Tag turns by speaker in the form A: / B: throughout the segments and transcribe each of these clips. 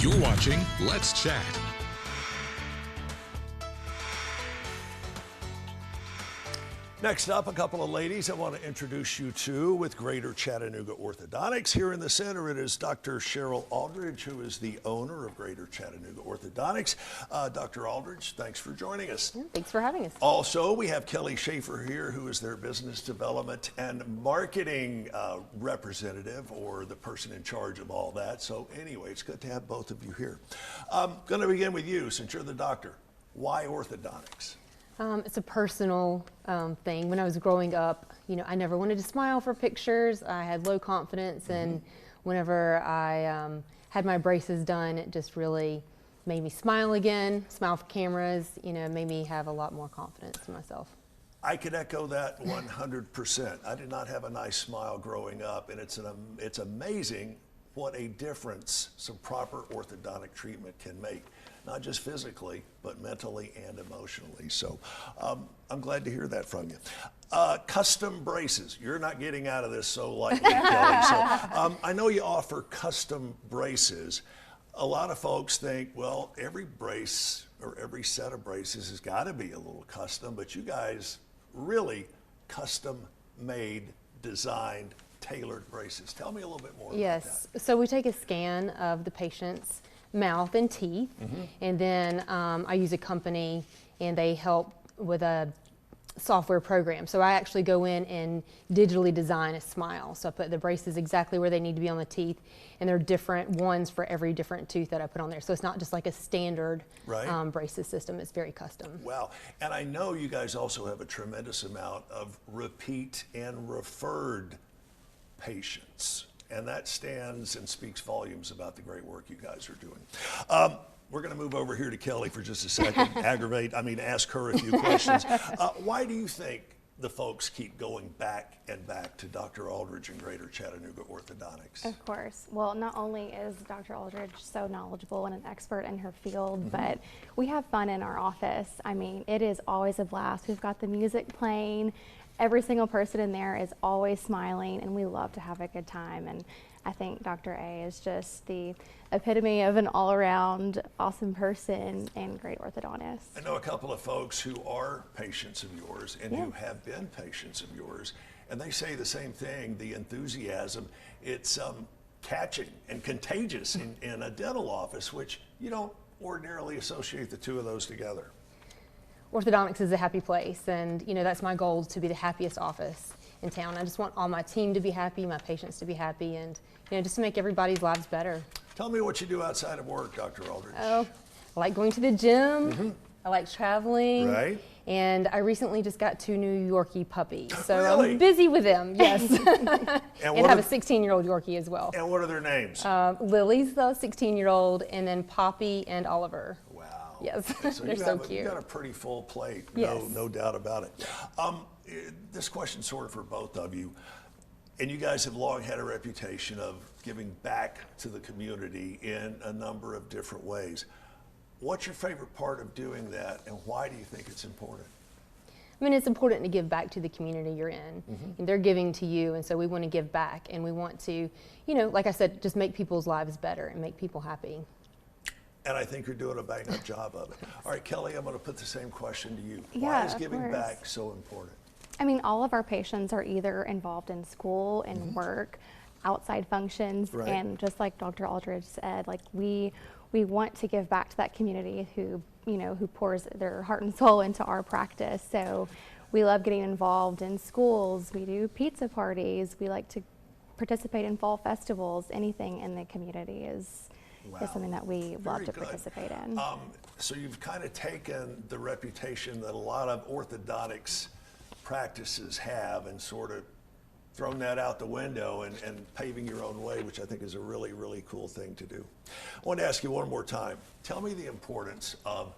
A: You're watching Let's Chat.
B: Next up, a couple of ladies I want to introduce you to with Greater Chattanooga Orthodontics. Here in the center, it is Dr. Cheryl Aldridge, who is the owner of Greater Chattanooga Orthodontics. Dr. Aldridge, thanks for joining us.
C: Thanks for having us.
B: Also, we have Kelly Schaefer here, who is their business development and marketing representative, or the person in charge of all that. So anyway, it's good to have both of you here. I'm going to begin with you, since you're the doctor. Why orthodontics?
C: It's a personal thing. When I was growing up, I never wanted to smile for pictures. I had low confidence, and whenever I had my braces done, it just really made me smile again, smile for cameras, made me have a lot more confidence in myself.
B: I could echo that 100%. I did not have a nice smile growing up, and it's amazing what a difference some proper orthodontic treatment can make. Not just physically, but mentally and emotionally. So I'm glad to hear that from you. Custom braces. You're not getting out of this so lightly, Kelly. So I know you offer custom braces. A lot of folks think, well, every brace or every set of braces has got to be a little custom, but you guys really custom made, designed, tailored braces. Tell me a little bit more about that.
C: Yes, so we take a scan of the patient's mouth and teeth, and then I use a company and they help with a software program. So I actually go in and digitally design a smile. So I put the braces exactly where they need to be on the teeth, and there are different ones for every different tooth that I put on there. So it's not just like a standard braces system, it's very custom.
B: Wow, and I know you guys also have a tremendous amount of repeat and referred patients. And that stands and speaks volumes about the great work you guys are doing. We're going to move over here to Kelly for just a second, ask her a few questions. Why do you think the folks keep going back and back to Dr. Aldridge and Greater Chattanooga Orthodontics?
D: Of course. Well, not only is Dr. Aldridge so knowledgeable and an expert in her field, but we have fun in our office. I mean, it is always a blast. We've got the music playing. Every single person in there is always smiling, and we love to have a good time. And I think Dr. A is just the epitome of an all-around awesome person and great orthodontist.
B: I know a couple of folks who are patients of yours and who have been patients of yours, and they say the same thing, the enthusiasm. It's catching and contagious in a dental office, which you don't ordinarily associate the two of those together.
C: Orthodontics is a happy place, and that's my goal, to be the happiest office in town. I just want all my team to be happy, my patients to be happy, and just to make everybody's lives better.
B: Tell me what you do outside of work, Dr. Aldridge.
C: Oh, I like going to the gym. I like traveling.
B: Right.
C: And I recently just got 2 New Yorkie puppies, so
B: Really?
C: I'm busy with them. Yes. and
B: what
C: have a 16-year-old Yorkie as well.
B: And what are their names?
C: Lily's the 16-year-old, and then Poppy and Oliver.
B: Wow.
C: Yes,
B: So
C: they're so cute.
B: You've got a pretty full plate,
C: Yes.
B: no doubt about it. This question's sort of for both of you, and you guys have long had a reputation of giving back to the community in a number of different ways. What's your favorite part of doing that, and why do you think it's important?
C: I mean, it's important to give back to the community you're in. And they're giving to you, and so we want to give back, and we want to, like I said, just make people's lives better and make people happy.
B: And I think you're doing a bang-up job of it. All right, Kelly, I'm going to put the same question to you.
D: Yeah,
B: Why is
D: of
B: giving
D: course.
B: back so important?
D: I mean, all of our patients are either involved in school and work, outside functions,
B: Right.
D: and just like Dr. Aldridge said, like we want to give back to that community who pours their heart and soul into our practice. So we love getting involved in schools. We do pizza parties. We like to participate in fall festivals. Anything in the community is something that we love to participate in.
B: So you've kind of taken the reputation that a lot of orthodontics practices have and sort of thrown that out the window and paving your own way, which I think is a really, really cool thing to do. I want to ask you one more time. Tell me the importance of,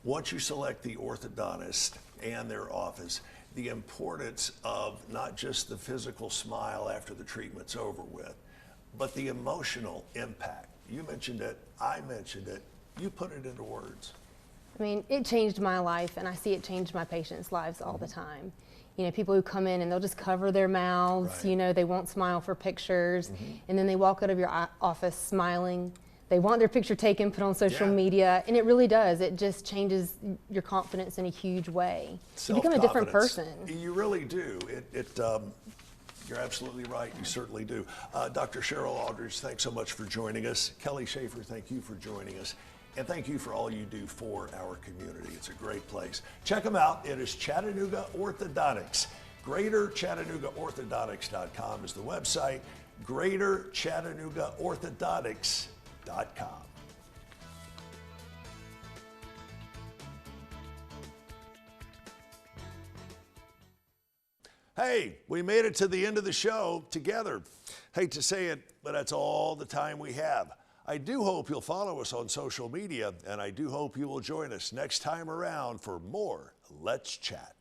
B: once you select the orthodontist and their office, the importance of not just the physical smile after the treatment's over with, but the emotional impact. You mentioned it, I mentioned it, you put it into words.
C: I mean, it changed my life, and I see it change my patients' lives all the time. People who come in and they'll just cover their mouths,
B: Right.
C: They won't smile for pictures, and then they walk out of your office smiling, they want their picture taken, put on social
B: Yeah.
C: media, and it really does. It just changes your confidence in a huge way. You become a different person.
B: You really do. You're absolutely right. You certainly do. Dr. Cheryl Aldridge, thanks so much for joining us. Kelly Schaefer, thank you for joining us. And thank you for all you do for our community. It's a great place. Check them out. It is Chattanooga Orthodontics. GreaterChattanoogaOrthodontics.com is the website. GreaterChattanoogaOrthodontics.com. Hey, we made it to the end of the show together. Hate to say it, but that's all the time we have. I do hope you'll follow us on social media, and I do hope you will join us next time around for more Let's Chat.